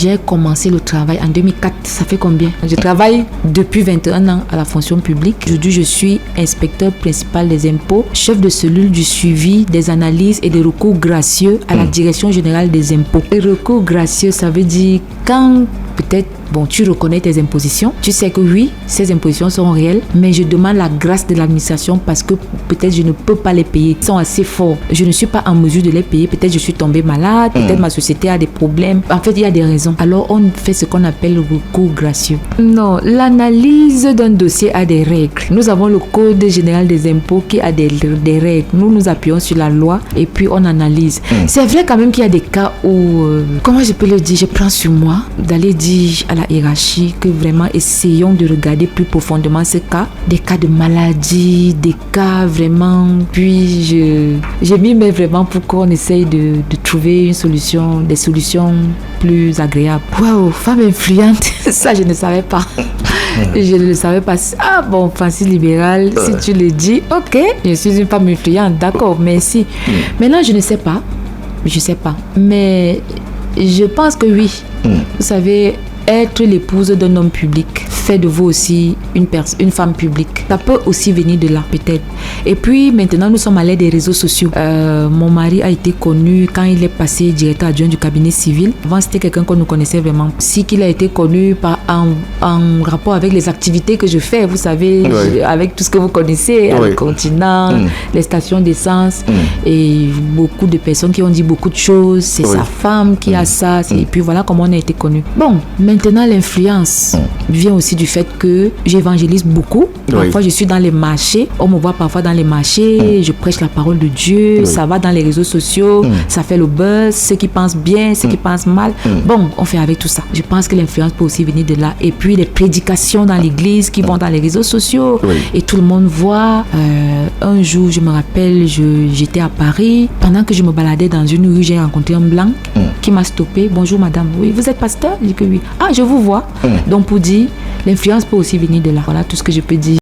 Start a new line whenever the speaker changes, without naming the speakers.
J'ai commencé le travail en 2004. Ça fait combien? Je travaille depuis 21 ans à la fonction publique. Aujourd'hui, je suis inspecteur principal des impôts, chef de cellule du suivi des analyses et des recours gracieux à la direction générale des impôts. Les recours gracieux, ça veut dire quand peut-être tu reconnais tes impositions, tu sais que oui, ces impositions sont réelles, mais je demande la grâce de l'administration parce que peut-être je ne peux pas les payer. Ils sont assez forts. Je ne suis pas en mesure de les payer. Peut-être je suis tombée malade, peut-être ma société a des problèmes. En fait, il y a des raisons. Alors, on fait ce qu'on appelle le recours gracieux. Non, l'analyse d'un dossier a des règles. Nous avons le Code général des impôts qui a des règles. Nous nous appuyons sur la loi et puis on analyse. C'est vrai quand même qu'il y a des cas où, comment je peux le dire, je prends sur moi d'aller dire à la hiérarchie que vraiment essayons de regarder plus profondément ces cas, des cas de maladie, des cas vraiment, puis j'ai mis mais vraiment pour qu'on essaye de trouver une solution, des solutions plus agréables. Waouh, femme influente, ça je ne savais pas. Je ne le savais pas. Ah bon, Francis Libéral, si tu le dis, ok, je suis une femme influente, d'accord, merci. Maintenant, je ne sais pas, mais je pense que oui. Vous savez, être l'épouse d'un homme public fait de vous aussi une femme publique. Ça peut aussi venir de là, peut-être. Et puis, maintenant, nous sommes à l'ère des réseaux sociaux. Mon mari a été connu quand il est passé directeur adjoint du cabinet civil. Avant, c'était quelqu'un qu'on nous connaissait vraiment. Si qu'il a été connu en rapport avec les activités que je fais, vous savez, avec tout ce que vous connaissez, le continent, les stations d'essence, et beaucoup de personnes qui ont dit beaucoup de choses. C'est sa femme qui a ça. Et puis, voilà comment on a été connu. Bon, maintenant, l'influence vient aussi du fait que j'évangélise beaucoup. Parfois, je suis dans les marchés. On me voit parfois dans les marchés. Je prêche la parole de Dieu. Ça va dans les réseaux sociaux. Ça fait le buzz. Ceux qui pensent bien, ceux qui pensent mal. Bon, on fait avec tout ça. Je pense que l'influence peut aussi venir de là. Et puis, les prédications dans l'église qui vont dans les réseaux sociaux. Et tout le monde voit. Un jour, je me rappelle, j'étais à Paris. Pendant que je me baladais dans une rue, j'ai rencontré un blanc qui m'a stoppé. Bonjour madame. Oui, vous êtes pasteur? Je dis que oui. Ah, je vous vois. Donc, pour dire, l'influence peut aussi venir de là. Voilà tout ce que je peux dire.